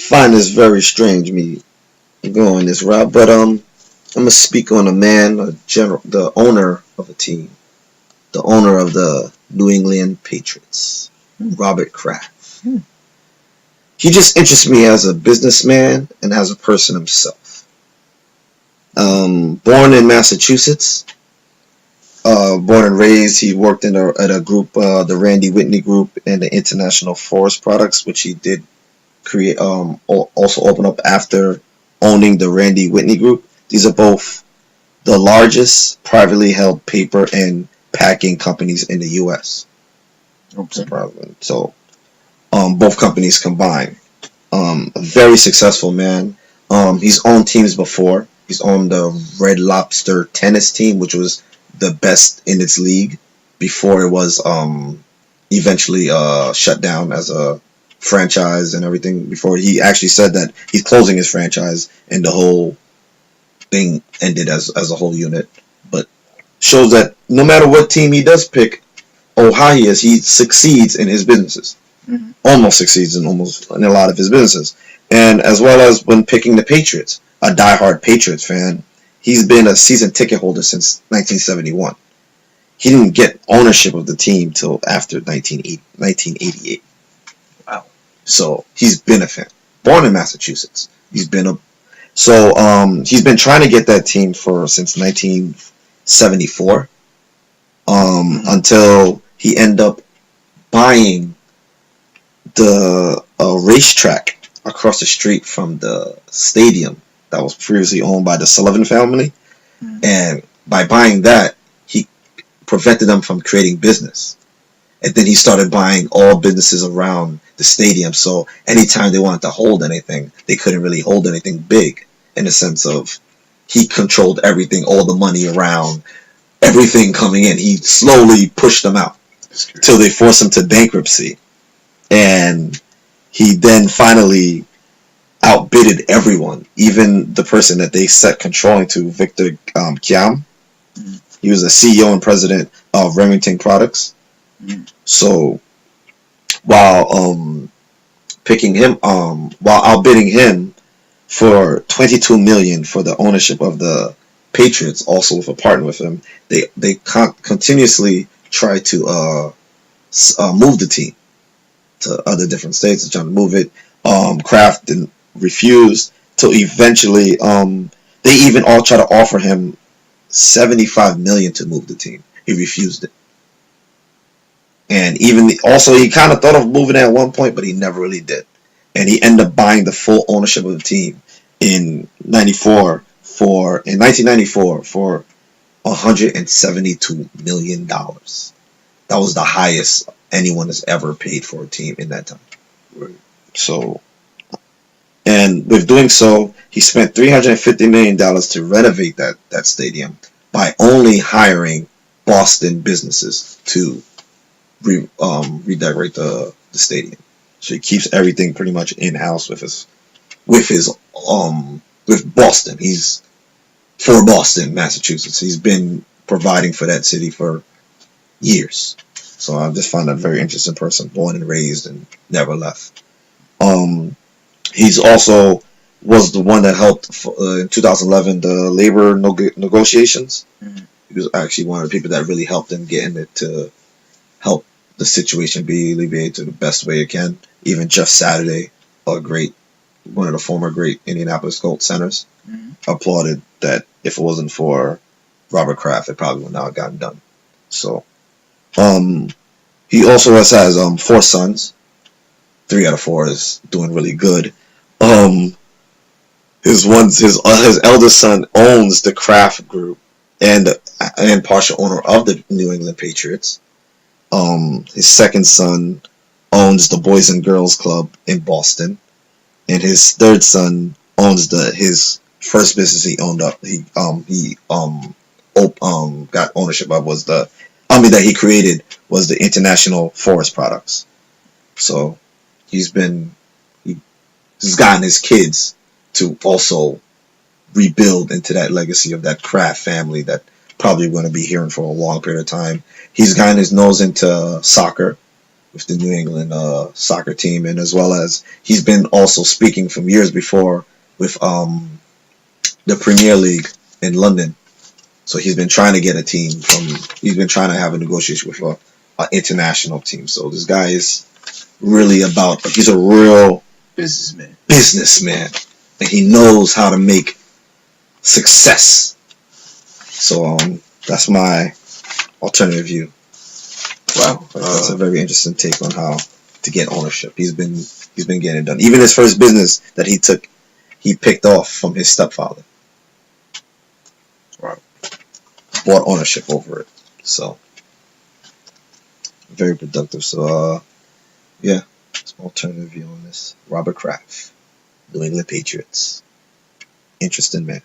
find this very strange, me going this route, but I'm gonna speak on a man, the owner of a team, the owner of the New England Patriots, Hmm. Robert Kraft. Hmm. He just interests me as a businessman and as a person himself. Born in Massachusetts, born and raised, he worked at a group, the Randy Whitney Group, and the International Forest Products, which he did create. Also open up after owning the Randy Whitney Group. These are both the largest privately held paper and packing companies in the U.S. Okay. So, both companies combined. A very successful man. He's owned teams before. He's owned the Red Lobster tennis team, which was the best in its league before it was eventually shut down as a franchise and everything. Before he actually said that he's closing his franchise and the whole thing ended as a whole unit. But shows that no matter what team he does pick or how he succeeds in his businesses. Hmm. Almost succeeds in a lot of his businesses. And as well as when picking the Patriots, a diehard Patriots fan, he's been a season ticket holder since 1971. He didn't get ownership of the team till after 1988. Wow. So he's been a fan. Born in Massachusetts. He's been trying to get that team for since 1974. Until he ended up buying the racetrack across the street from the stadium that was previously owned by the Sullivan family. Hmm. And by buying that, he prevented them from creating business. And then he started buying all businesses around the stadium. So anytime they wanted to hold anything, they couldn't really hold anything big in the sense of he controlled everything, all the money around, everything coming in. He slowly pushed them out till they forced him to bankruptcy. And he then finally outbidded everyone, even the person that they set controlling to, Victor Kiam. Hmm. He was the CEO and president of Remington Products. Hmm. So while while outbidding him for $22 million for the ownership of the Patriots, also with a partner with him, they continuously try to move the team to other different states. They're trying to move it. Kraft didn't refuse till eventually they even all try to offer him $75 million to move the team. He refused it. And also he kind of thought of moving it at one point, but he never really did. And he ended up buying the full ownership of the team in 1994 for $172 million. That was the highest anyone has ever paid for a team in that time. Right. So, and with doing so, he spent $350 million to renovate that stadium by only hiring Boston businesses to redecorate the stadium. So he keeps everything pretty much in house with Boston. He's for Boston, Massachusetts. He's been providing for that city for years. So I just found that a very interesting person, born and raised and never left. He's also was the one that helped in 2011 the labor negotiations. Hmm. He was actually one of the people that really helped in getting it to help the situation be alleviated to the best way it can. Even just Saturday, one of the former great Indianapolis Colts centers Hmm. applauded that if it wasn't for Robert Kraft, it probably would not have gotten done. So, he also has 4 sons. 3 out of 4 is doing really good. His eldest son owns the Kraft Group and partial owner of the New England Patriots. His second son owns the Boys and Girls Club in Boston, and his third son owns his first business he owned up. Got ownership of was that he created was the International Forest Products. So he's gotten his kids to also rebuild into that legacy of that Kraft family that probably going to be here for a long period of time. He's gotten his nose into soccer. with the New England soccer team, and as well as he's been also speaking from years before with the Premier League in London. So he's been trying to get a team from. He's been trying to have a negotiation with a international team. So this guy is really about. He's a real businessman, and he knows how to make success. So that's my alternative view. Wow, That's a very interesting take on how to get ownership. He's been getting it done. Even his first business that he took, he picked off from his stepfather. Wow. Bought ownership over it. So very productive. So yeah, that's my alternative view on this. Robert Kraft, New England Patriots. Interesting man.